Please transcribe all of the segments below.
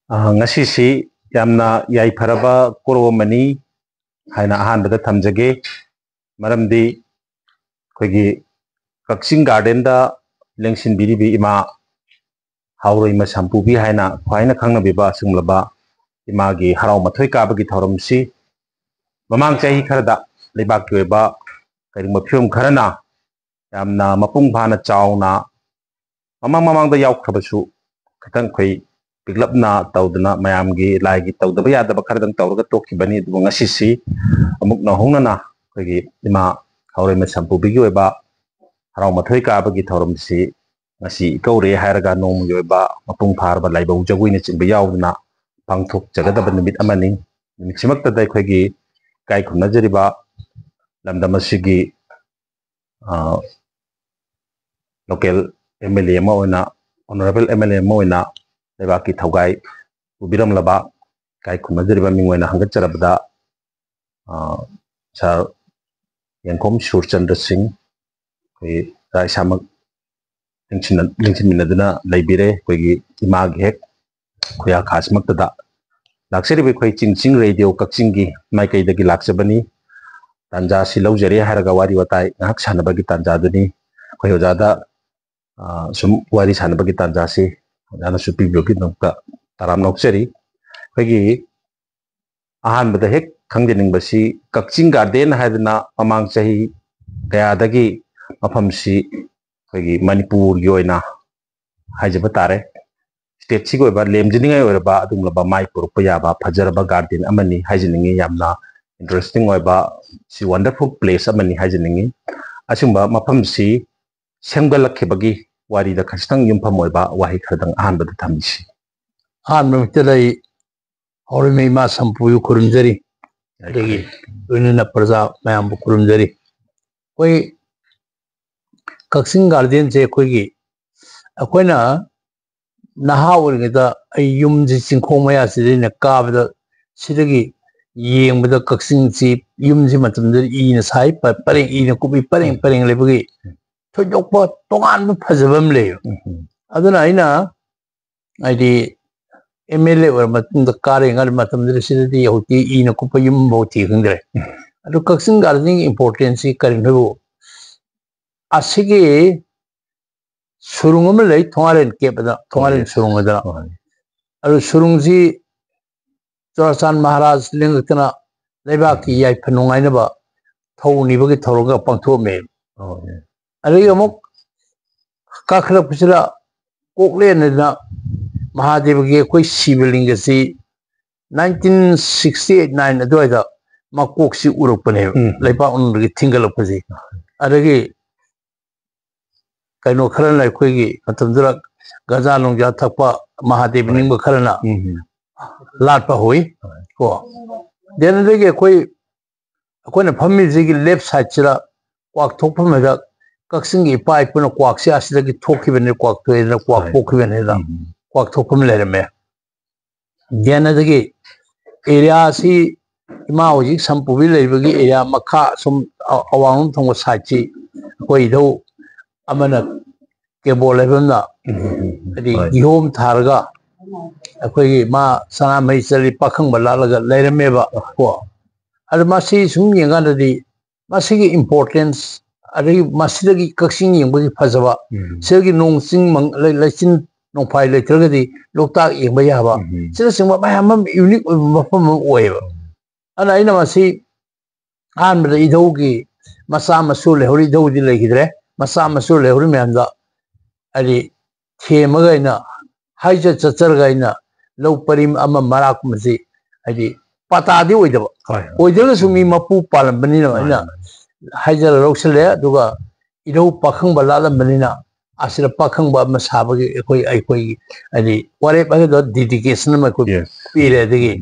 ngasi yamna yai pharaba koromani haina ahanbada thamjage maramdi khoigi Kakching Garden da lengsin biribi ima hauroi ma sampubi haina khwaina khangna biba singlaba ima gi harau mathoi ka bagi thoramsi mamang chahi kharada lebak yoba karing maphyum kharana yamna mapung phana chauna mamang da yaukhabasu khatang khoi piglapna tawdna mayamgi laigi tawdaba yadaba kharadang tawraga tokibani du ngasisi amuk na hongnana khoigi ima hauroi ma sampubi gi yoba harau mathoi ka bagi thoramsi ngasi kaure hairaga nom yoba mapung pharba laibau jagui chingba yawdna pangthok jagadaba nimit amani nimit simakta dai khoigi kai khumna jariba lamdamasigi local MLA ma oina honorable MLA ma oina lebaki thogai ubiram laba kai khumna jariba mingwaina hangat charabda sir Yankom Surchandra Singh koi rai samak lingchin minaduna laibire koigi imag hek khoya khasmak tada lakseri bi khoi chingching radio Kakching gi maikai dagi laksabani tanja si laujari haraga wari watai ngak sanabagi tanja duni khoi ojada sum wari sanabagi tanja si jana supi blogi nokta taram nokseri khoigi ahan bada hek khangdening basi Kakching Garden haidna amang chahi kaya dagi mafamsi khoigi Manipur gi oina haijaba tare state si goiba lemjiningai oiraba adumlaba mai purukpa yaba phajaraba garden amani haijiningi yamna interesting oiba si wonderful place amani haijiningi asumba mafam si semgalakhibagi wari da khastang yumpham oiba wahi khadang ahanbada thamisi mitalai hori me ma sampuyu kurumjari adegi unina praja mayam kurumjari koi Kakching Garden je koigi akoina naha urigida ai yumji chingkhong maya sidina kabada sidagi yengbada Kakching ji yumji matamda ina sai pareng ina kubi pareng lebagi thoyokpa tongan phajabam leyo aduna aina aidi MLA or matamda karenga matamda sidadi hoti ina kupa yum bauti khangre adu Kakching Garden importance karing hobo asigi surungam lay thongaren kebada thongaren surungada aru surungji Chorasan Maharaj lingtana lebaki yai phanungai na ba thoni bagi thoroga pangtho me ari amuk kakhra pusira koklen na Mahadev gi koi sibilinga si 1968-9 adoida makok si urupane leipa ungi thingalapasi adagi kaino kharan lai khoigi matamdura gaja longja thakpa Mahadev ningba kharana latpa hoi ko den dege koina phammi jigi left side chira kwak thokpa meda Kakching gi pai puna kwak si asidagi thokibene kwak toena kwak pokibene da kwak thokpam lerame den dege area si ima hoji sampubi leibagi area makha sum awang thongwa side chi koi do amana kebol lebna adi gihom tharga akoi ma sana mai chali pakhang balalaga lerameba ko ad masi sum yenga dadi masi gi importance adi masidagi Kakching yengbi phajaba segi nongching lachin nongphai letragadi loktak yengba yaba sira singba mayam unique mafam oiba ana ina masi anbada idaugi masa masu lehori daudi legidre masa masu lehori memda ari themaga ina haija chacharga ina low parim ama marak masi ari patadi oidaba oidaga sumi mapu palambani na ina haija roksale duga idau pakhang balala banina asira pakhang ba masabagi ekoi ari ware ba dedication ma ko pire degi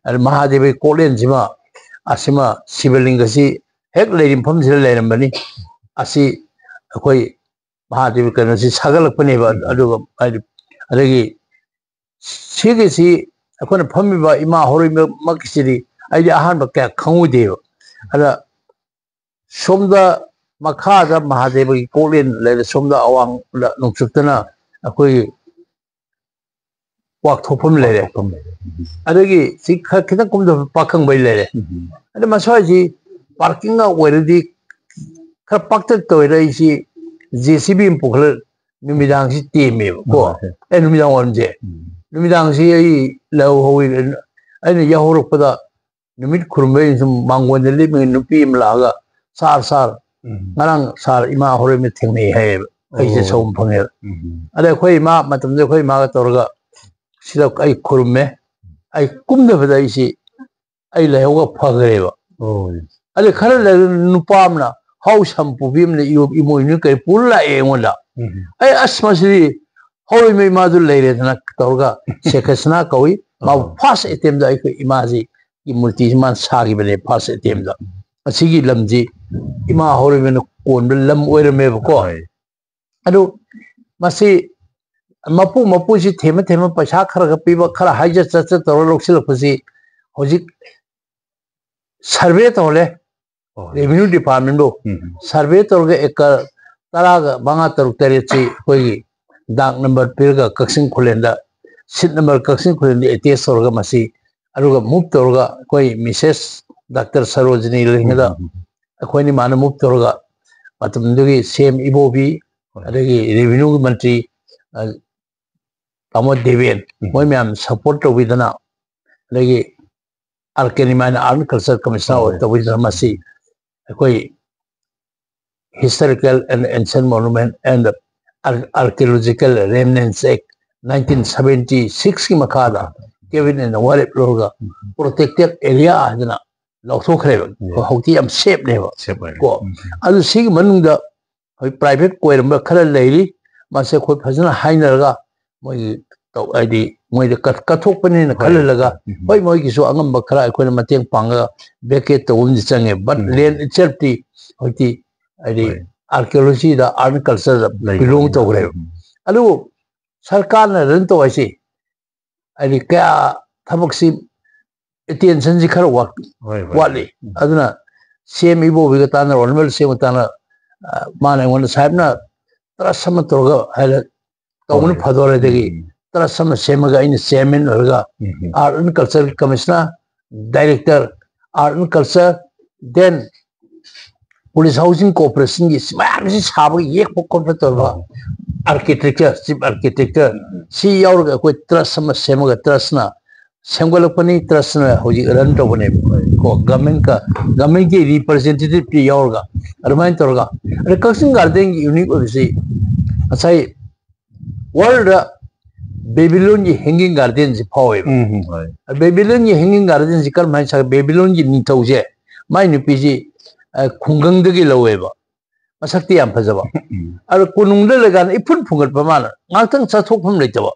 ari Mahadev kolen jima asima sibalinga si hek leirim pham sila leirambani asi ekoi Mahadev kana si sagalakpani ba aduga adagi sigi si akona phammi ba ima hori makisiri aidi ahan ba kya khangude ada somda makhada Mahadev gi kolen le somda awang nungchuktana akoi ꯋꯥꯛꯊꯣꯛꯐꯝ ꯂꯩꯔꯦ ꯑꯗꯒꯤ ꯁꯤ ꯈꯤꯇꯪ ꯀꯨꯝꯗꯕ ꯄꯥꯈꯪꯕꯩ ꯂꯩꯔꯦ ꯑꯗ ꯃꯁ꯭ꯋꯥꯏꯁꯤ ꯄꯥꯔꯀꯤꯡꯒ ꯑꯣꯏꯔꯗꯤ ꯈꯔ ꯄꯥꯛꯇꯛ ꯇꯧꯔꯛꯏꯁꯤ JCB ꯑꯃ ꯄꯨꯈꯠꯂ ꯅꯨꯃꯤꯗꯥꯡꯁꯤ ꯇꯦꯝꯃꯦꯕ ꯀꯣ ꯅꯨꯃꯤꯗꯥꯡ ꯋꯥꯏꯔꯝꯁꯦ ꯅꯨꯃꯤꯗꯥꯡꯁꯤ ꯑꯩ ꯂꯧꯍꯧꯏ ꯑꯩꯅ ꯌꯥꯍꯧꯔꯛꯄꯗ ꯅꯨꯃꯤꯠ ꯈꯨꯔꯨꯝꯕꯩ ꯁꯨꯝ ꯃꯥꯡꯒꯣꯟꯗ ꯂꯦꯞꯄꯤ ꯅꯨꯄꯤ ꯑꯃ ꯂꯥꯛꯑꯒ ꯁꯥꯔ ꯉꯔꯥꯡ ꯁꯥꯔ ꯏꯃꯥ ꯍꯣꯔꯦꯟ ꯊꯦꯡꯅꯩ ꯍꯥꯏꯌꯦꯕ ꯑꯩꯁꯦ ꯁꯧꯝ ꯐꯪꯉꯦꯕ ꯑꯗ ꯑꯩꯈꯣꯏ ꯏꯃꯥ ꯃꯇꯝꯗ ꯑꯩꯈꯣꯏ ꯏꯃꯥꯒ ꯇꯧꯔꯒ sida ay kurume ay kumda bada isi ay lehoga phagrewa ale khara nupamna house ham pubimne imoinu kai pulla engola ay asmasri hoy me madu leire thana torga sekasna kawi ma first attempt da ai imaji ki multi man sagi bane first attempt da asigi lamji ima hoy me kon lam oirame ko adu masi mapu si thema paisa khara piba khara haija chacha tawra loksil pasi hojik survey tawle revenue department do survey tawga ekar taraga banga taruk tarechi koi dak number pirga kaksing khulenda seat number kaksing khulenda attach tawga masi aruga move tawga koi Mrs. Dr. Sarojini lingda koi ni mana move tawga matumdugi same ibobi adagi revenue mantri Amo Devian, moi me support to Vidana, Legi Arkanimana Art Culture Commissioner to Vidamasi, a historical and ancient monument and archaeological remnants act 1976 Makada, given in the Wallet Loga, protected area Adana, Loto Craven, Hoti am safe never. Go. I'll see Manunda, a private queer color lady, Masako Pazana Hainaga. Moi to ID moi de kathok pani na khalaga hoi moi ki so angam bakra ko na mateng panga beke to un change but len itself ti hoti ID archaeology da art culture belong to gre alu sarkar na ran to ai ID ka thabak si attention ji khar wali aduna same ibo bi ta na normal same ta na mana ngon sahib na trasam to ga Town Padora de Trasama Semaga in Semin Orga, Art and Culture Commissioner, Director, Art and Culture, then Police Housing Corporation is having Yeko Computer Architecture, Chief Architecture, see Yorga with Trasama Semaga Trasna, Semgalopani Trasna, who you run to government representative Yorga, Remind Torga, Recursion Garden Unique of the as I World Babylon hanging gardens poem. Babylon hanging gardens call my Babylon Nitoje. My Nupiji Kungang de Gilaweva. Masakti Ampazava. Al Kununda Lagan, Ipun Pungal Pamana. Martin Satopum Litava.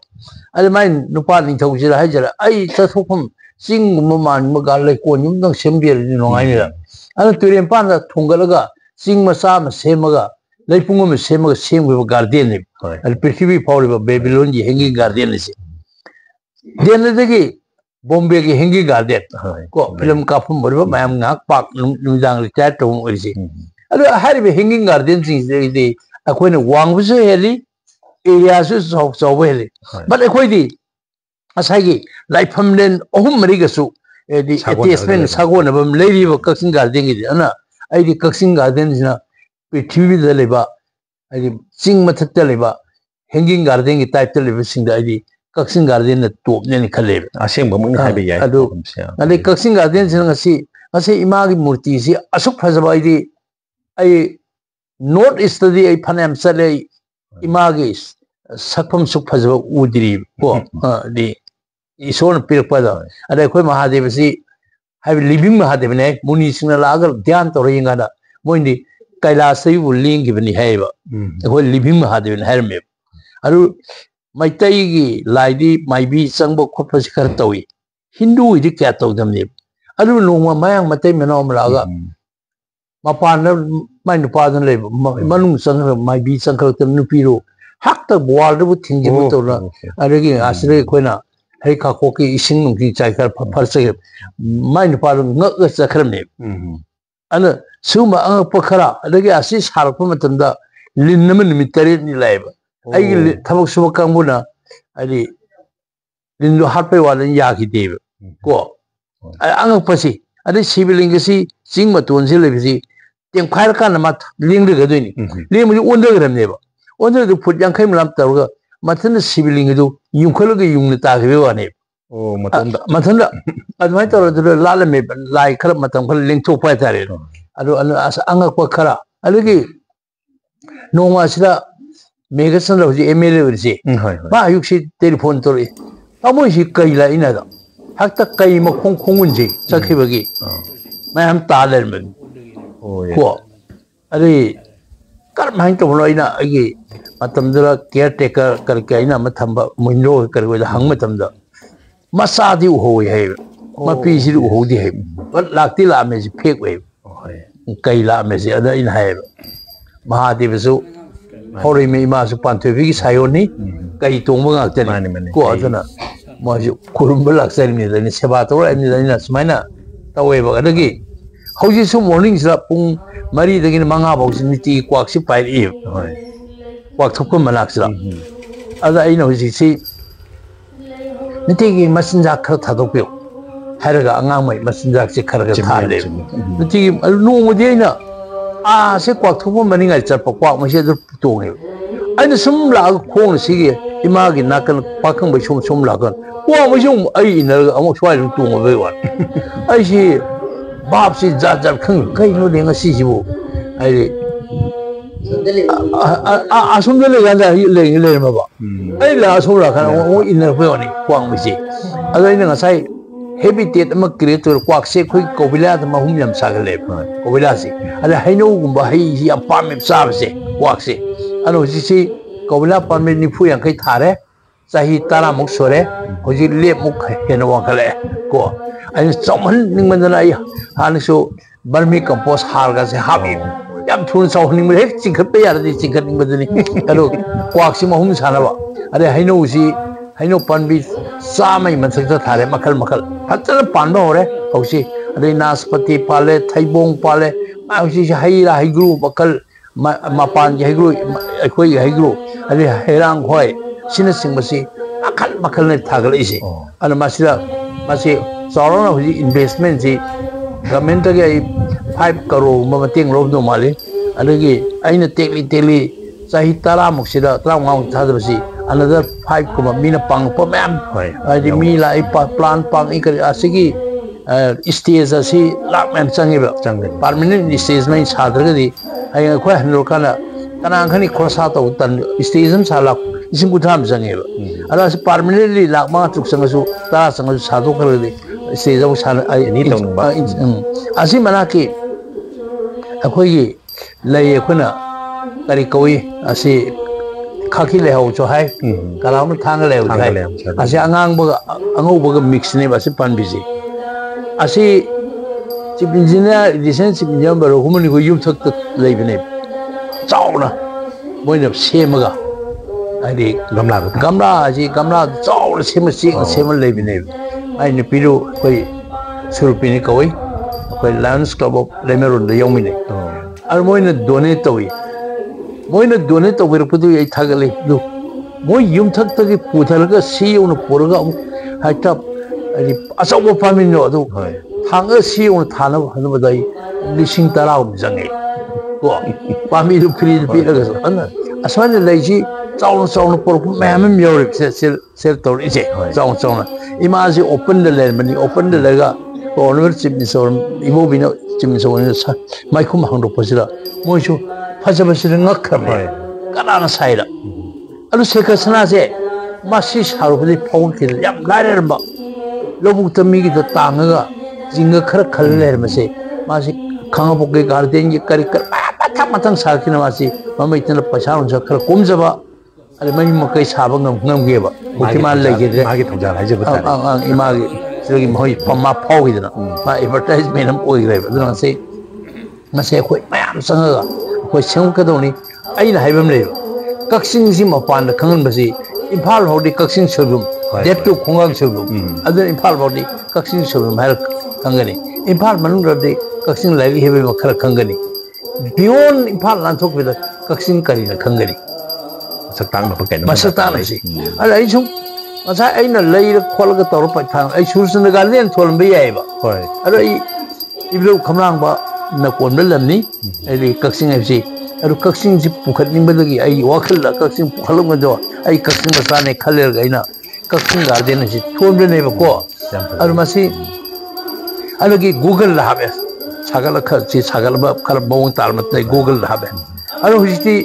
I mind Nupan Nitoja Hajara. I Satopum sing Muman Magale Konum, no Sembir in Noina. And Turian Panda Tungalaga, sing Masama Semaga. Lepungum same with guardian. I'll perceive power of Babylon hanging guardian. Then the Bombay hanging guardian. Go film Kapum, my am park, Nudang retired to Rizzi. I had a hanging guardians is the Aquina Wang was a heli, areas of so well. But a quite Asagi, like Pumden, Rigasu, the attachment Sagon of lady of Cuxing Guardian. I the Cuxing Gardens. TV the leba, I sing matataliba, hanging garden type television the ID, Cuxing Garden at two Nenny Caleb. I sing Happy. I do. And the Cuxing Gardens and I say Imagi Murti, Asuk has a ID. I note study a Panam Sale Imagis, Sakam Sup has a woodry, the his own Pirpada, and I quit Mahadevasi, have living Mahadevane, Munis in a lager, Dian Toringada, Moindi. Kailasa will link given the haver. The whole living had been hermit. Aru my taigi, lady, my be sangbo corpus cartoi. Hindu is the cat of them. I don't know my young Matemanum laga. My partner, my father, Manum son my be sanko Nupiro. Hack the water would think about I regain Asre Quena, Heka Koki, Ising, Chaka, Parse. My father, not the sacrament. And Suma Pakara, the assist Harpumatanda, Linaman Mitari Live. I Tamusuma Kamuna, I ꯂꯤꯟꯗꯨ ꯍꯥꯠꯄꯩ ꯋꯥꯗꯅ ꯌꯥꯈꯤꯗꯦꯕ ꯀꯣ ꯑꯉꯛꯄꯁꯤ ꯑꯗꯩ ꯁꯤꯕꯂꯤꯡꯒꯁꯤ ꯆꯤꯡ ꯃꯇꯣꯟꯁꯤ ꯂꯩꯕꯁꯤ ꯇꯦꯝꯈꯥꯏꯔꯀꯥꯟꯗ ꯃꯥ ꯂꯦꯡꯗꯒꯗꯣꯏꯅꯤ ꯂꯦꯡꯕꯁꯤ ꯑꯣꯟꯊꯒ꯭ꯔꯕꯅꯦꯕ ꯑꯣꯟꯊꯒꯗꯨ food 50 ꯃꯨꯛ ꯇꯧꯔꯒ ꯃꯊꯟꯗ ꯁꯤꯕꯂꯤꯡ ꯑꯗꯨ ꯌꯨꯡꯈꯠꯂꯒ ꯌꯨꯡꯅ ꯇꯥꯈꯤꯕꯩ ꯋꯥꯅꯦꯕ ꯃꯊꯟꯗ ꯑꯗꯨꯃꯥꯏꯅ ꯇꯧꯔꯗꯨꯅ ꯂꯥꯠꯂꯝꯃꯦ ꯂꯥꯏ ꯈꯔ ꯃꯇꯝ ꯈꯔ ꯂꯦꯡꯊꯣꯛꯄ ꯍꯥꯏꯇꯥꯔꯦ ꯑꯗꯨ ꯑꯉꯛꯄ ꯈꯔ ꯑꯗꯒꯤ ꯅꯣꯡꯃ ꯑꯁꯤꯗ ꯃꯦꯘꯆꯟꯗ꯭ꯔ ꯍꯧꯖꯤꯛ MLA ꯑꯣꯏꯔꯤꯁꯦ ꯃꯥ ꯑꯌꯨꯛꯁꯤ ꯇꯦꯂꯤꯐꯣꯟ ꯇꯧꯔꯛꯏ ꯇꯥꯃꯣꯏꯁꯤ ꯀꯩ ꯂꯥꯛꯏꯅꯗ ꯍꯦꯛꯇ ꯀꯩ ꯃꯈꯣꯡ ꯈꯣꯡꯒꯨꯟꯁꯤ ꯆꯠꯈꯤꯕꯒꯤ ꯃꯌꯥꯝ ꯇꯥ ꯂꯩꯔꯝꯕꯅꯤ ꯀꯣ ꯑꯗꯩ ꯀꯔꯝꯍꯥꯏꯅ ꯇꯧꯕꯅꯣ ꯑꯩꯅ ꯑꯩꯒꯤ ꯃꯇꯝꯗꯨꯗ ꯀꯤꯌꯔ ꯇꯦꯀꯔ ꯀꯔꯤ ꯀꯔꯤ ꯑꯩꯅ ꯑꯃ ꯊꯝꯕ ꯃꯣꯏꯅꯣ ꯀꯔꯤ ꯑꯣꯏꯗ ꯍꯪꯕ ꯃꯇꯝꯗ ꯃꯆꯥꯗꯤ ꯎꯍꯧꯏ ꯍꯥꯏꯕ ꯃꯄꯤꯁꯤꯗꯤ ꯎꯍꯧꯗꯦ ꯍꯥꯏꯕ ꯕꯠ ꯂꯥꯛꯇꯤ ꯂꯥꯛꯑꯝꯃꯦꯁꯤ ꯐꯦꯛ ꯑꯣꯏꯕ ꯀꯩ ꯂꯥꯛꯑꯝꯃꯦꯁꯤ ꯑꯗ ꯑꯩꯅ ꯍꯥꯏꯌꯦꯕ ꯃꯍꯥꯗꯦꯕꯁꯨ ꯍꯧꯔꯛꯏꯃꯤ ꯏꯃꯥꯁꯨ ꯄꯥꯟꯊꯣꯏꯕꯤꯒꯤ ꯁꯥꯌꯣꯟꯅꯤ ꯀꯩ ꯇꯣꯡꯕ ꯉꯥꯛꯇꯅꯤ ꯀꯣ ꯑꯗꯨꯅ ꯃꯣꯏꯁꯨ ꯈꯨꯔꯨꯝꯕ ꯂꯥꯛꯆꯔꯤꯕꯅꯤꯗ ꯑꯩꯅ ꯁꯦꯕꯥ ꯇꯧꯔꯛꯏꯕꯅꯤꯗ ꯑꯩꯅ ꯁꯨꯃꯥꯏꯅ ꯇꯧꯋꯦꯕ ꯑꯗꯒꯤ ꯍꯧꯖꯤꯛꯁꯨ ꯃꯣꯔꯅꯤꯡꯁꯤꯗ ꯄꯨꯡ 4ꯗꯒꯤꯅ 5 ꯐꯥꯎꯁꯤ ꯅꯨꯡꯇꯤꯒꯤ ꯀ꯭ꯋꯥꯛꯁꯤ ꯄꯥꯏꯔꯛꯏꯕ ꯀ꯭ꯋꯥꯛꯊꯣꯛꯄ ꯃꯅꯥꯛꯁꯤꯗ ꯑꯗ ꯑꯩꯅ ꯍꯧꯖꯤꯛꯁꯤ ꯅꯨꯡꯇꯤꯒꯤ ꯃꯆꯤꯟꯖꯥꯛ ꯈꯔ ꯊꯥꯗꯣꯛꯄꯤꯌꯨ ꯍꯥꯏꯔꯒ ꯑꯉꯥꯡꯉꯩ ꯃꯆꯤꯟꯖꯥꯛꯁꯤ ꯈꯔ ꯊꯥꯜꯂꯦꯕ ꯅꯨꯡꯇꯤꯒꯤ ꯅꯣꯡꯃꯗꯤ ꯑꯩꯅ ꯁꯤ ꯀ꯭ꯋꯥꯛꯊꯣꯛꯄ ꯃꯅꯤꯡꯉꯥꯏ ꯆꯠꯄ ꯀ꯭ꯋꯥꯛꯉꯩꯁꯤ ꯑꯗꯨ ꯇꯣꯡꯉꯦꯕ ꯑꯩꯅ ꯁꯨꯝ ꯂꯥꯛꯑꯒ ꯈꯣꯡꯅ ꯁꯤꯒꯤ ꯏꯃꯥꯒꯤ ꯅꯥꯀꯟ ꯄꯥꯈꯪꯕꯩ ꯁꯨꯝ ꯂꯥꯛꯀꯥꯟ ꯀ꯭ꯋꯥꯛꯉꯩꯁꯤ ꯑꯃꯨꯛ ꯑꯩ ꯏꯟꯅꯔꯒ ꯑꯃꯨꯛ ꯁ꯭ꯋꯥꯏꯗ ꯑꯗꯨꯝ ꯇꯣꯡꯉꯕꯩ ꯋꯥꯅꯤ ꯑꯩꯁꯤ ꯚꯥꯞꯁꯤ ꯖꯥꯠ ꯖꯥꯠ ꯈꯪꯉꯤ ꯀꯩꯅꯣꯅꯦ ꯉꯁꯤꯁꯤꯕꯨ ꯍꯥꯏꯗꯤ ꯑꯁꯣꯝꯗ ꯂꯩꯀꯥꯟꯗ ꯂꯩꯔꯝꯃꯕ ꯑꯩ ꯂꯥꯛꯑ ꯁꯣꯝ ꯂꯥꯛꯀꯥꯟꯗ ꯑꯃꯨꯛ ꯏꯟꯅꯔꯛꯄꯩ ꯋꯥꯅꯤ ꯀ꯭ꯋꯥꯛꯉꯩꯁꯤ ꯑꯗꯣ ꯑꯩꯅ ꯉꯁꯥꯏ ꯍꯦꯕꯤꯇꯦꯠ ꯑꯃ ꯀ꯭रिꯌꯦꯠ ꯇꯧꯔ ꯀ꯭ꯋꯥꯛꯁꯦ ꯑꯩꯈꯣꯏ ꯀꯧꯕꯤꯂꯥꯗ ꯃꯍꯨꯝ ꯌꯥꯝ ꯁꯥꯒꯠꯂꯦꯕ ꯀꯧꯕꯤꯂꯥꯁꯤ ꯑꯗ ꯍꯩꯅꯧꯒꯨꯝꯕ ꯍꯩꯁꯤ ꯌꯥꯝ ꯄꯥꯝꯃꯦꯕ ꯆꯥꯕꯁꯦ ꯀ꯭ꯋꯥꯛꯁꯦ ꯑꯗꯣ ꯍꯧꯖꯤꯛꯁꯤ ꯀꯧꯕꯤꯂꯥ ꯄꯥꯝꯕꯤ 40-50 ꯊꯥꯔꯦ ꯆꯍꯤ 10ꯃꯨꯛ ꯁꯨꯔꯦ ꯍꯧꯖꯤꯛ ꯂꯦꯞꯃꯨꯛ ꯍꯦꯟꯅ ꯋꯥꯡꯈꯠꯂꯛꯑꯦ ꯀꯣ ꯑꯩꯅ ꯆꯥꯎꯍꯟꯅꯤꯡꯃꯟꯗꯅ ꯑꯩ ꯍꯥꯟꯅꯁꯨ ꯕꯔꯃꯤ ꯀꯝꯄꯣꯁ ꯍꯥꯔꯒꯁꯦ ꯍꯥꯞꯄꯤꯕ ꯌꯥꯝ ꯊꯨꯅ ꯆꯥꯎꯍꯟꯅꯤꯡꯕꯗ ꯍꯦꯛ ꯆꯤꯡꯈꯠꯄ ꯌꯥꯔꯗꯤ ꯆꯤꯡꯈꯠꯅꯤꯡꯕꯗꯨꯅꯤ ꯑꯗꯣ ꯀ꯭ꯋꯥꯛꯁꯤ ꯃꯍꯨꯝ ꯁꯥꯟꯅꯕ ꯑꯗꯩ ꯍꯩꯅꯧ ꯄꯥꯝꯕꯤ 100ꯒꯤ ꯃꯊꯛꯇ ꯊꯥꯔꯦ ꯃꯈꯜ ꯐꯖꯅ ꯄꯥꯟꯕ ꯍꯧꯔꯦ ꯍꯧꯖꯤꯛ ꯑꯗꯩ ꯅꯥꯁꯄꯇꯤ ꯄꯥꯜꯂꯦ ꯊꯩꯕꯣꯡ ꯄꯥꯜꯂꯦ ꯍꯧꯖꯤꯛꯁꯤ ꯍꯩ ꯔꯥ ꯍꯩꯒ꯭ꯔꯨ ꯃꯈꯜ ꯃꯄꯥꯟꯒꯤ ꯍꯩꯒ꯭ꯔꯨ ꯑꯩꯈꯣꯏꯒꯤ ꯍꯩꯒ꯭ꯔꯨ ꯑꯗꯩ ꯍꯩꯔꯥꯡꯈꯣꯏ ꯑꯁꯤꯅꯆꯤꯡꯕꯁꯤ ꯃꯈꯜꯅ ꯊꯥꯒꯠꯂꯛꯏꯁꯦ ꯑꯗꯨꯅ ꯃꯁꯤ ꯆꯥꯎꯔꯥꯛꯅ ꯍꯧꯖꯤꯛ ꯏꯟꯚꯦꯁꯃꯦꯟꯁꯤ ꯒꯚꯔꯟꯃꯦꯟꯇꯒꯤ ꯑꯩ 5 ꯀꯔꯣꯔꯒꯨꯝꯕ ꯃꯇꯦꯡ ꯂꯧꯔꯝꯗꯧ ꯃꯥꯜꯂꯤ ꯑꯗꯒꯤ ꯑꯩꯅ ꯇꯦꯛꯂꯤ ꯆꯍꯤ 10ꯃꯨꯛꯁꯤꯗ 35ꯃꯨꯛ ꯊꯥꯗꯕꯁꯤ ꯑꯅꯗꯔ 5ꯀꯨꯝꯕ ꯃꯤꯅ ꯄꯥꯡꯉꯛꯄ ꯃꯌꯥꯝ ꯍꯥꯏꯗꯤ ꯃꯤ ꯂꯥꯛꯏ ꯄ꯭ꯂꯥꯟ ꯄꯥꯡꯉꯤ ꯀꯔꯤ ꯑꯁꯤꯒꯤ ꯁ꯭ꯇꯦꯖ ꯑꯁꯤ ꯂꯥꯛ ꯃꯌꯥꯝ ꯆꯪꯉꯦꯕ ꯄꯥꯔꯃꯤꯅꯦꯟ ꯁ꯭ꯇꯦꯖ ꯃꯩ ꯁꯥꯗ꯭ꯔꯒꯗꯤ ꯍꯌꯦꯡ ꯑꯩꯈꯣꯏ ꯍꯟꯅꯨꯔꯀꯥꯟꯗ ꯀꯅꯥ ꯈꯪꯅꯤ ꯈꯣꯔꯁꯥ ꯇꯧꯕ ꯇꯟ ꯁ꯭ꯇꯦꯖ ꯑꯃ ꯁꯥ ꯂꯥꯛ 50,000 ꯑꯃ ꯆꯪꯉꯦꯕ ꯑꯗꯣ ꯑꯁꯤ ꯄꯥꯔꯃꯤꯅꯦꯟꯂꯤ ꯂꯥꯛ 5 ꯆꯪꯉꯁꯨ 10 ꯆꯪꯉꯁꯨ ꯁꯥꯗꯣꯛꯈ꯭ꯔꯒꯗꯤ ꯁ꯭ꯇꯦꯖ ꯑꯃꯨꯛ ꯑꯁꯤ ꯃꯅꯥꯛꯀꯤ ꯑꯩꯈꯣꯏꯒꯤ ꯂꯩ ꯑꯩꯈꯣꯏꯅ ꯀꯔꯤ ꯀꯧꯏ ꯑꯁꯤ ꯈꯥꯀꯤ ꯂꯩꯍꯧꯁꯨ ꯍꯥꯏ ꯀꯅꯥꯅꯣ ꯊꯥꯡꯒ ꯂꯩꯍꯧꯁꯨ ꯍꯥꯏ ꯑꯁꯤ ꯑꯉꯥꯡꯕꯒ ꯑꯉꯧꯕꯒ ꯃꯤꯛꯁꯅꯦꯕ ꯑꯁꯤ ꯄꯥꯟꯕꯤꯁꯤ ꯑꯁꯤ chief engineer additional chief engineer ꯕꯔꯣꯍꯨꯃꯅꯤꯈꯣꯏ ꯌꯨꯝꯊꯛꯇ ꯂꯩꯕꯅꯦꯕ ꯆꯥꯎꯅ ꯃꯣꯏꯅ ꯁꯦꯝꯃꯒ ꯍꯥꯏꯗꯤ ꯒꯝꯂꯥꯗ ꯆꯥꯎꯅ ꯆꯦꯡꯅ ꯁꯦꯝꯃ ꯂꯩꯕꯅꯦꯕ ꯃꯥꯏ ꯅꯨꯄꯤꯗꯨ ꯑꯩꯈꯣꯏ ꯁꯨꯔꯨꯄꯤꯅꯤ ꯀꯧꯏ ꯑꯩꯈꯣই ꯂꯥꯌꯟꯁ ꯀ꯭ꯂꯕ ꯑꯣꯐ ꯂꯩꯃꯔꯣꯟꯗ ꯌꯥꯎꯃꯤꯟꯅꯩ ꯑꯗꯨ ꯃꯣꯏꯅ ꯗꯣꯅꯦꯠ ꯇꯧꯏ ꯃꯣꯏꯅ ꯗꯣꯅꯦꯠ ꯇꯧꯕꯤꯔꯛꯄꯗꯨ ꯑꯩ ꯊꯥꯒꯠꯂꯤ ꯑꯗꯨ ꯃꯣꯏ ꯌꯨꯝꯊꯛꯇꯒꯤ ꯄꯨꯊꯔꯒ ꯌꯧꯅ ꯄꯨꯔꯒ ꯑꯃꯨꯛ ꯍꯦꯛꯇ ꯍꯥꯏꯗꯤ ꯑꯆꯧꯕ ꯄꯥꯝꯕꯤꯅꯣ ꯑꯗꯨ ꯊꯥꯡꯉꯒ ꯌꯧꯅ ꯊꯥꯅꯕ ꯍꯣꯠꯅꯕꯗ ꯑꯩ 10,000 ꯆꯪꯉꯦ ꯀꯣ ꯄꯥꯝꯕꯤꯗꯨ ꯐ꯭ꯔꯤꯗ ꯄꯤꯔꯒꯁꯨ ꯑꯗꯨꯅ ꯑꯁꯨꯃꯥꯏꯅ ꯂꯩꯁꯤ ꯆꯥꯎꯅ ꯄꯨꯔꯛꯄ ꯃꯌꯥꯝ ꯑꯃ ꯌꯥꯎꯔꯤ ꯁꯦꯜ ꯇꯧꯔꯛꯏꯁꯦ ꯆꯥꯎꯅ ꯏꯃꯥꯁꯤ ꯑꯣꯄꯟꯗ ꯂꯩꯔꯝꯕꯅꯤ ꯑꯣꯄꯟꯗ ꯂꯩꯔꯒ ꯑꯣꯅꯔ ꯆꯤꯞ ꯃꯤꯅꯤꯁꯇꯔ ꯏꯕꯣꯕꯤꯅ ꯆꯤꯞ ꯃꯤꯅꯤꯁꯇꯔ ꯃꯥꯏꯈꯨꯝ ꯍꯥꯡꯗꯣꯛꯄꯁꯤꯗ ꯃꯣꯏꯁꯨ ꯐꯖꯕꯁꯤꯗ ꯉꯛꯈ꯭ꯔꯕꯅꯦ ꯀꯅꯥꯅ ꯁꯥꯏꯗ ꯑꯗꯨ ꯁꯦꯈꯔ ꯁꯅꯥꯁꯦ ꯃꯁꯤ ꯁꯥꯔꯨꯕꯗꯒꯤ ꯐꯥꯎꯔꯛꯈꯤꯗꯅ ꯌꯥꯝ ꯂꯥꯏꯔꯔꯝꯕ ꯂꯧꯕꯨꯛꯇ ꯃꯤꯒꯤꯗ ꯇꯥꯡꯉꯒ ꯆꯤꯡꯒ ꯈꯔ ꯈꯜ ꯂꯩꯔꯝꯕꯁꯦ ꯃꯥꯁꯤ ꯈꯥꯉꯕꯣꯛꯀꯤ ꯒꯥꯔꯗꯦꯟꯒꯤ ꯀꯔꯤ ꯃꯊꯪ ꯁꯥꯔꯛꯈꯤꯅ ꯃꯥꯁꯤ ꯃꯃꯩꯇꯅ ꯄꯩꯁꯥ ꯅꯨꯡꯁꯥ ꯈꯔ ꯀꯣꯝꯖꯕ ꯑꯗꯩ ꯃꯌꯨꯝ ꯃꯀꯩ ꯁꯥꯕ ꯉꯝꯒꯦꯕ ꯍꯧꯖꯤꯛꯇꯤ ꯃꯥ ꯂꯩꯈꯤꯗ꯭ꯔꯦ ꯃꯥꯒꯤ ꯊꯧꯖꯥꯜ ꯍꯥꯏꯖꯕ ꯇꯥꯔꯦ ꯏꯃꯥꯒꯤ ꯁꯤꯗꯒꯤ ꯃꯈꯣꯏ ꯃꯥ ꯐꯥꯎꯈꯤꯗꯅ ꯃꯥ ꯑꯦꯗꯚꯔꯇꯥꯏꯖꯃꯦꯟ ꯑꯃ ꯑꯣꯏꯈ꯭ꯔꯦꯕ ꯑꯗꯨꯅ ꯉꯁꯤ ꯑꯩꯈꯣꯏ ꯃꯌꯥꯝ ꯆꯪꯉꯒ ꯑꯩꯈꯣꯏ ꯁꯦꯝꯒꯠꯀꯗꯧꯅꯤ ꯑꯩꯅ ꯍꯥꯏꯕ ꯑꯃ ꯂꯩꯕ ꯀꯛꯆꯤꯡꯁꯤ ꯃꯄꯥꯟꯗ ꯈꯪꯍꯟꯕꯁꯤ ꯏꯝꯐꯥꯜ ꯐꯥꯎꯗꯤ ꯀꯛꯆꯤꯡ ꯁꯣꯏꯕꯨꯝ ꯗꯦꯞꯇꯨ ꯈꯣꯡꯒꯥꯡ ꯁꯣꯏꯕꯨꯝ ꯑꯗꯨꯅ ꯏꯝꯐꯥꯜ ꯐꯥꯎꯗꯤ ꯀꯛꯆꯤꯡ ꯁꯣꯏꯕꯨꯝ ꯍꯥꯏꯔ ꯈꯪꯒꯅꯤ ꯏꯝꯐꯥꯜ ꯃꯅꯨꯡꯗꯗꯤ ꯀꯛꯆꯤꯡ ꯂꯥꯏꯔꯤꯛ ꯍꯩꯕ ꯈꯔ ꯈꯪꯒꯅꯤ ꯕꯤꯌꯣꯟ ꯏꯝꯐꯥꯜ ꯂꯥꯟꯊꯣꯛꯄꯗ ꯀꯛꯆꯤꯡ ꯀꯔꯤꯅ ꯈꯪꯒꯅꯤ ꯃꯁꯛ ꯇꯥꯛꯅꯕ ꯀꯩꯅꯣ ꯃꯁꯛ ꯇꯥꯛꯅꯕꯁꯤ ꯑꯗ ꯑꯩ ꯁꯨꯝ ngasa aina leira kholaga tawra pa thang ai sursun garden tholm be yai ba hoi aro I iblo khamrang ba na kon lamni ai kaksing fc aro kaksing ji pukhat ning badagi ai wakhal la kaksing pukhalum ga do ai kaksing ba ne khaler ga ina kaksing garden ji thon be ne ba ko aro masi aro gi google la habe sagala kha ji sagala ba khal bawng tal mat google la habe aro hujiti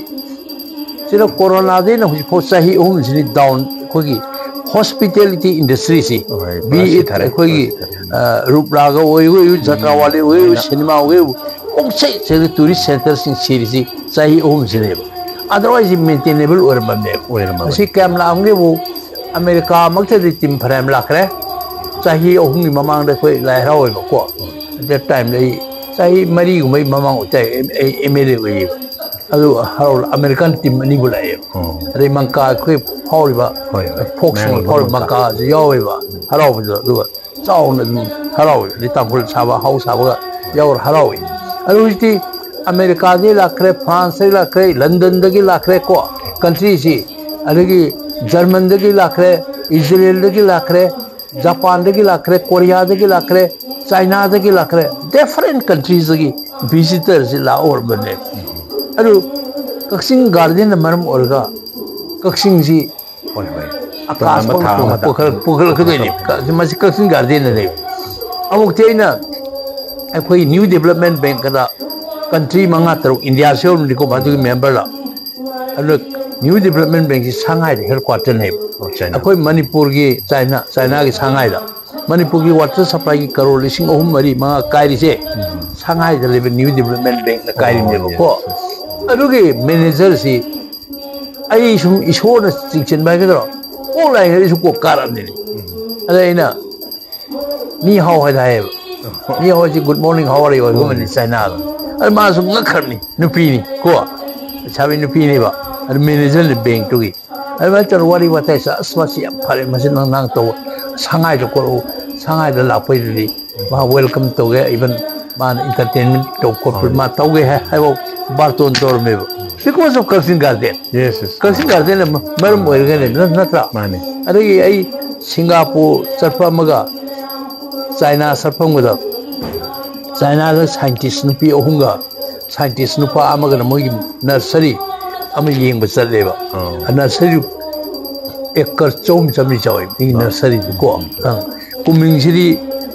sira corona de na huji phosahi ji down khogi hospitality industry si be it khogi rupraga oi jatra wale oi cinema oi omsai se tourist center sing series sahi ji ne otherwise maintainable or mamne si kamla amge bu america makta di team frame lakre sahi ni mamang de khoi lai ra oi ba ko that time lai sahi mari gumai mamang utai emele oi adu harol american team ni bulai re mangka khoi horiba foxing hor mangka yawi ba haraw du chaw na haraw li tambul saba house saba yaw haraw adu ti america de la kre france la kre london de la kre ko country si adagi german de la kre israel de la kre japan de la kre korea de la kre china de la kre different countries gi visitors la or bane adu kaksing garden maram orga kaksing ji hoi akas pukal khadoi ni masi kaksing garden ne amuk teina akhoi new development bank kada country manga taru india se ni ko badu member la adu new development bank ji shanghai de headquarter ne akhoi manipur gi china gi shanghai da manipur gi water supply gi crore lising ohum mari manga kairi se shanghai da le new development bank na kairi ne ko adugi manager si ai sum isona chichen bai gadro ko lai hari su ko karam ni adaina ni how hai dai ni how ji good morning how are you go mani china ar ma sum ngakharni nupi ni ko chabi nupi ni ba ar manager le bank to gi ar ba tar wari watai sa aswasi am phare masin nang to sangai to ko sangai da la pai ri ma welcome to ge even man entertainment to corporate ma to ge hai bo barton tor me because of kaksing garden yes kaksing garden maram oirga ne natra mane adagi ai singapore sarpa maga china sarpam ga china da scientist nupi ohunga scientist nupa amaga na mogi nursery ama yeng ba challe ba nursery ekar chom chami chawai ni nursery ko kuming siri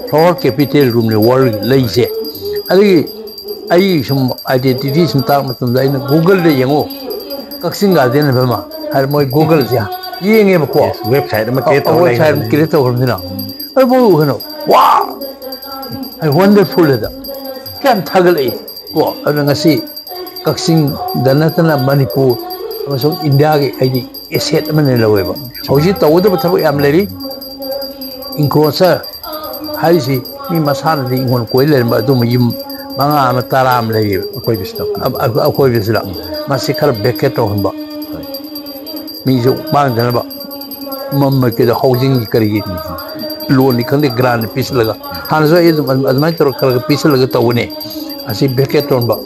flower capital room ne world leise adagi ai sum identity sum ta matum da ina google de yengo kaksing garden ba ma har moi google ja yenge ba ko website ma create to website create to rum dina ai bo hono wow ai wonderful da kam thagal ai ko aba ngasi kaksing danatana manipur amasung india ge ai di asset man ne lawe ba hoji tawda ba thabu yam leri incrosa hai si mi masana di ngon koi ler ba dum yim manga ama taram lagi koi bisna koi bisla masih khar beket to hamba mi jo bang dana ba mamma ke da housing kari loan ni khande grand piece laga han so e azmai tor khar piece laga to ne asi beket to ba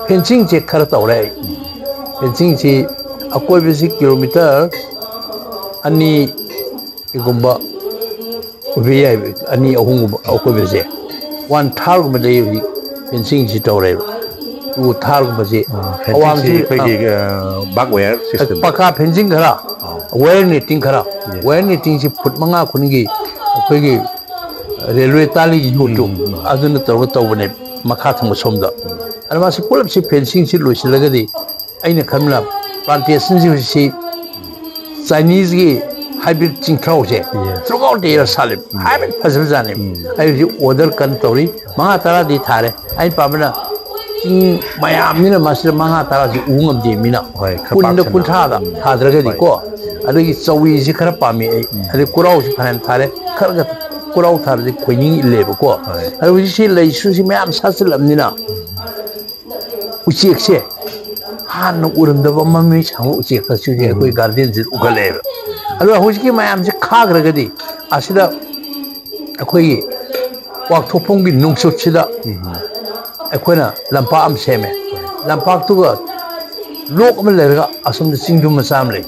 fencing che khar to re fencing chi akoi bisi kilometer ani igumba ubiya ani ahung akoi bisi 1 thar gum de fencing ji to re u thar gum ji awam ji backware system paka fencing khara wire netting khara wire netting ji foot manga khun gi koi gi railway tali ji hutu adun to bane makha thang som da alma si pulap si fencing si loisilaga di aina khamla plantation ji Chinese gi hybrid chingthau je throughout the salim hybrid phasal jane ai order kan tori manga tara di thare ai pamna ching mayam ni na masir manga tara ji ungam de mina kun da kun tha da thadraga di ko adagi chawi ji khara pami ai adi kurau ji phan thare khara kurau thar ji khoining le ba ko ai ji lei su ji mayam sasalam ni na uchi ekse han urum da ba mami chang uchi ka su je koi garden ji ugale alo hojiki mayam ji khagragadi asida akoi wakthopong gi nungsut sida akoina lampa am seme lampak tu ga lok am lerga asum de singdum masam le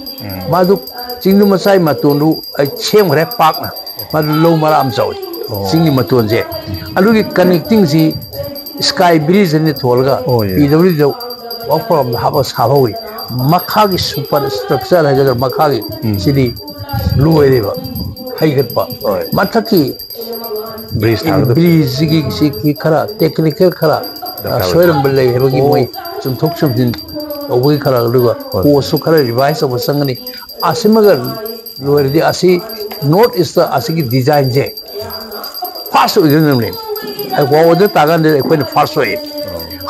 madu Singdu masai matunu chem kare park na madu low mara am chawi singni matun je alugi connecting si sky bridge ni tholga PW jo walk from habas habawi makhagi super structure hai jagar makhagi sidi luwe deba haigat pa mathaki bridge gi khara technical khara soiram ballai hebagi moi chumthok chumdin awai khara luga ko su khara revise of sangani asimagar luwe di asi note is the asigi design je first original name I go the tagan de ko first way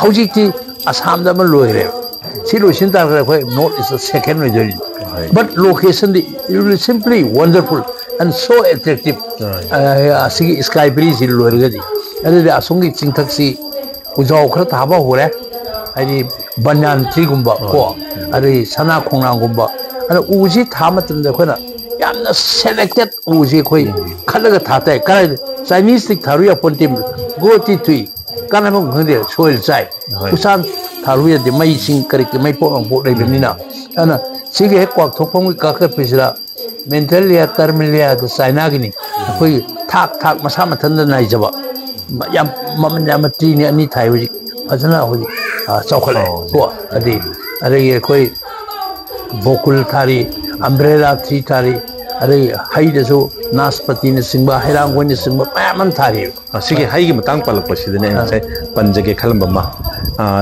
hojiti asam da man luwe si lo sin ta ko note is the second result but location is simply wonderful and so attractive asigi sky breeze luwe gadi ade asungi chingthak si ujau khara thaba hore ai banyan tree gumba ko ade sana khongnang gumba ade uji thamatam da khona yamna selected uji khoi khalaga thata kai Chinese tik tharuya pontim go ti tui kana mo ngde soil chai usan tharuya de mai sing kari ke mai po ang po dai benina ana sige he kwak thopong ka ka pisra mental ya terminal ya de China gini khoi thak masa mathan da nai jaba yam mamati ni ani thai uji ajana uji chaukhale ko adi are khoi bokul thari umbrella tree thari are haidaso naspati ni singba hairangwan ni singba paman thari asige haigi matang palakpa sidane sai panjage khalamba ma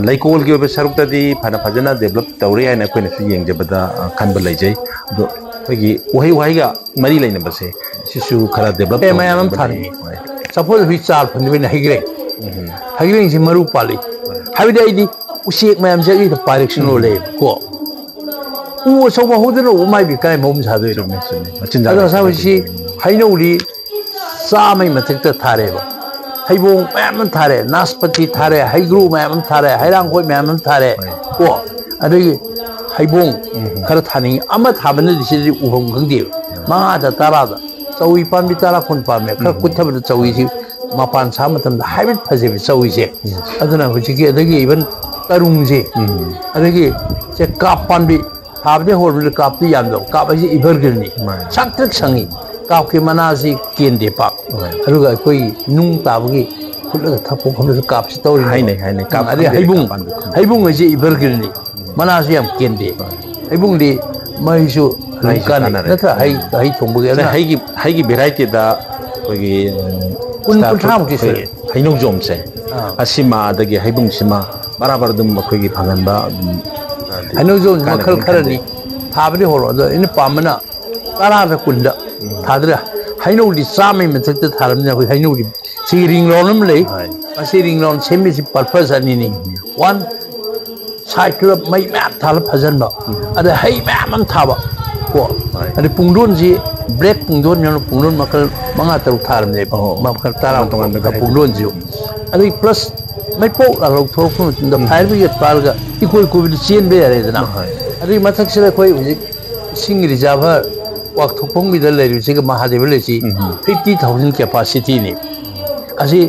laikol gi obe sarukta di phana phajana develop tawri haina koina su yengjabada khanba laijai do hagi wahai ga mari laina base sisu khara develop e mayam thari suppose we char phani bin hagire si maru pali habida idi usik mayam jagi the direction lo le ko u so ba hodno u mai bi kai mom sa doi ro machinda ado sa si hainoli sa mai mathik ta thare ba haibong mayam thare naspati thare haigru mayam thare hairang koi mayam thare ko adagi haibong khara thani ama thabana disi ubam gangde ma da tara da chawi pan bi tara khun pa me khar kuthab da chawi si mapan sa matam da habit phaje bi chawi se aduna huji ki adagi even tarung je adagi se kapan bi habde hol bi kapti yam do kap ai evergreen ni saktak sangi kap ke manasi kende pa aduga koi nung tabgi khulaga thapu khulu kap si tori haine kap adi haibung ai evergreen ni manasi yam kende haibung di mai su kan natra hai thongbu ge haigi variety da kogi kun tham ki se hainong jom se asima dagi haibung sima barabar dum kogi phanganba hainong jom makhal kharani thabni holo da in pamana tara da kunda thadra hainong di samai mathak ta tharamna ko hainong di si ring ronam lei asi ring ron semi si purpose ani ni one cycle mai map thal phajan ba ada hai map thaba ko ada pungdon ji break pungdon yang pungdon makal manga taru tharam ne makal tara tongan da pungdon ji ada plus mai po la lo thor ko da fire bi par ga ikoi covid chain be are da na ada mathak sira koi sing reservoir wak thopong mi da le ri ga mahadev le si 50000 capacity ni asi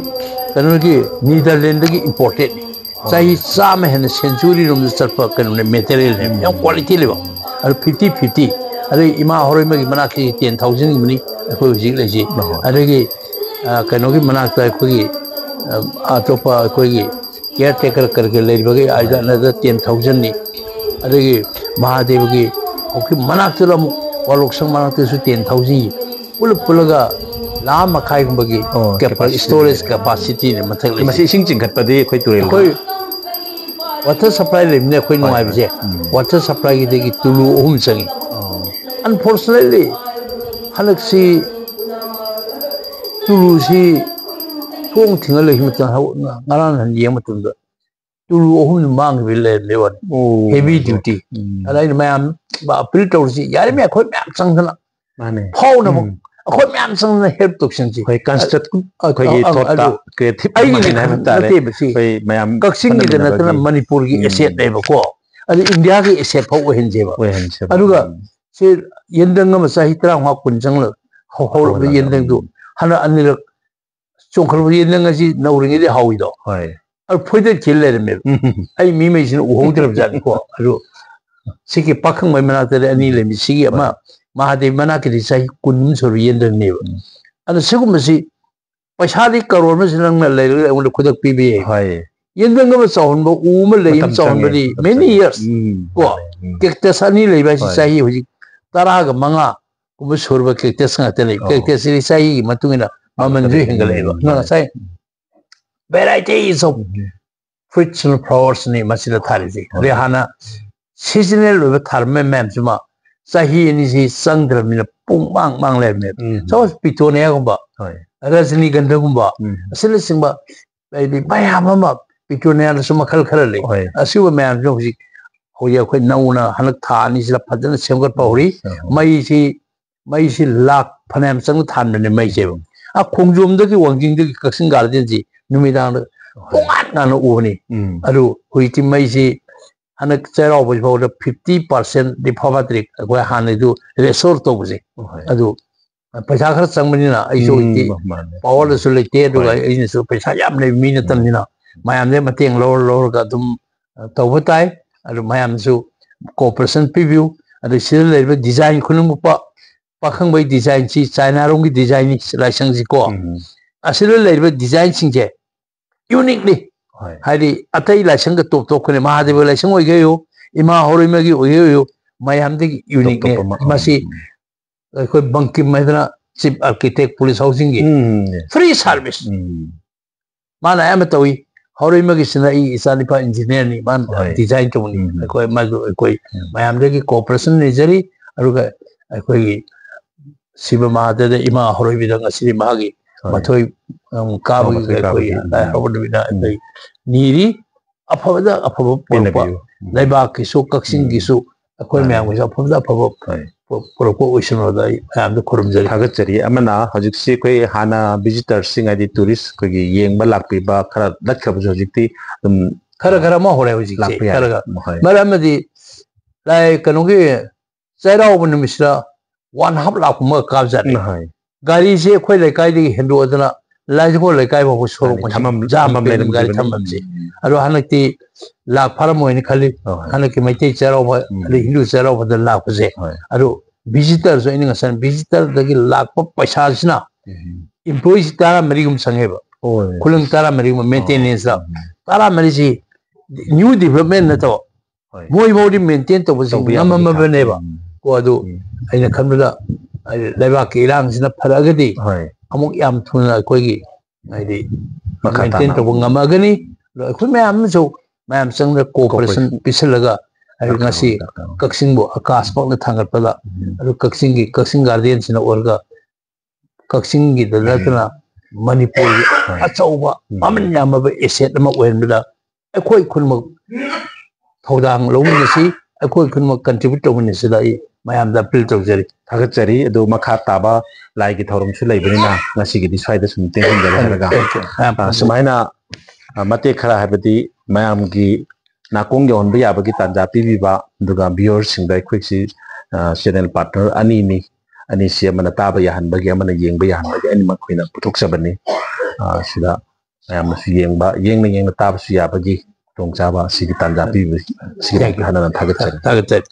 kanu ki Netherlands ki imported Say some and century room the surfer can material and quality level. 50-50. Are Ima Horima Manaki 10,000 money, a Kogi, Aregi Kanogi Manaka Kogi, Atopa Kogi, caretaker Kergale, I got another 10,000. Aregi Mahadevi, okay, Manakalam, Waloksam Manakas 10,000. Pulaga. Lama kai bagi storage capacity ni mathak le masi sing kat padi khoi turel khoi water supply le ne khoi noi bje water supply gi de tulu ohum changi unfortunately halak si tulu si thong thinga le himta ngaran han yeng matum da tulu ohum mang bi le lewan heavy duty alai mayam ba filter si yari me khoi mayam changna mane phau na khoi mayam sang help toksang ji khoi construct khoi thota creative ai ni na tare khoi mayam kaksing ni na tana manipur gi asset dai ba ko ali india gi asset phau we henje ba aduga se yendang ma sahi tra ha kun jang la ho yendang du hana anil chongkhal yendang ji nauring de hawi do hoi ar phoide khil le me ai mi mai sin u hong drab jan ko aru siki pakhang mai mana tare ani le mi sigi ama Mahadev Manakiri say Kunum Surian the neighbor. And the second Masi Pashadi Karomas in the Kudak PBA. Yendanga sound, but Uma somebody many years. Kektasani Levi say Taraga Manga, Umusurba Kektasateli, Kektasi say Matuna, Mamandu Hingalego. No, say varieties of frictional flowers in Masila Tarisi. Rehana seasonal with Tarme Mamsuma. Sahi in his Sandra in a pung mang mang lemon. So it's Pitoneagumba, Rasini Gandagumba, Silicimba, baby, by Hamama, Pitonea Sumakal Curly, a super man, Josie, who you could know Hanatan is a pattern single pori, Maisi Lak Panam Sang Tan and Maisem. A Kunjum the Wanging the Cassin Gardenzi, Numidan, Nano Uni, Adu, who it Maisi. And a zero was about 50% the poverty where Hana do resort of it. I do. Pasaka Sanganina, I show the power solitaire in Pesayam, Minatanina. My am never think lower got them Tovatai, and my am so co-person preview, and the silver design Kunumupa, Pakang by design, China only design license go. A silver design Sinje uniquely. Hari atai la sang top top kone Mahadev la sang oigeyo ima horimagi oigeyo mayamde unique ne masi koi bankim maidana chief architect police housing ge free service mana amatawi horimagi sina I isanipa engineer ni man design to ni koi mazu koi mayamde ki cooperation nejari aruga koi siba Mahadev ima horibidang asiri mahagi Matoi Kabi koi Niri Apavada Apavo Lebaki so Kaxing Gisu, a Koyam was Apavada Pavo proposition of the Kurumza Hagatari, Amana, Hajiksi, Hana, visitors sing at the tourists, Kogi, Yang Malapi, Bakara, that Kabajiti, Karakarama, what I was like, Maramadi, like Kanogi, said over the Mr. 1/2 lakh more cows at Gari say quite like I did Hindu Adana. Lajo like I was so much Jamam Gari Tamamsi. I don't Hanaki La Paramo in Kali, Hanaki my teacher over the Hindu said over the Lapose. I do visitors or any son visitor the Lap Pashasna. Employees Tara Merigum Sangeva. Kulum Tara Merigum maintenance. Tara Merisi new development at all. More maintained was Yamama Neva. Guadu in a Canada. Levaki Langs in a Paragadi. Amok Yam Tuna Kogi. I did. Maintain to Bungamagani. Ma'am, so Ma'am sang the cooperation Pisalaga. I did not see Kaxingbo, a cast on the Tangapada. Kaxingi, Kaxing Guardians in the Olga. Kaxingi, the Latana, Manipur, Atova, Maman Yamaba is set them up when a quite couldn't Todang Lominasi, a quite couldn't contribute to Minisida. My am the built of Jerry. Tagachari, do Makataba, like it Horum Shulabrina, Nasiki decided some things in the Sumina Matekara Habati, Mayamgi, Nakonga on Biabaki Tanja Piviva, Duga Biors in the Quixi, channel partner, Anini, Anisia Manataba Yahan Bagamana Yang Bayan, Animal Queen of Putuxabani, Shida, I am Yang the Tabs Yabagi, Tong Java, Siki Tanja Pivi, Siki Hanan Tagachet.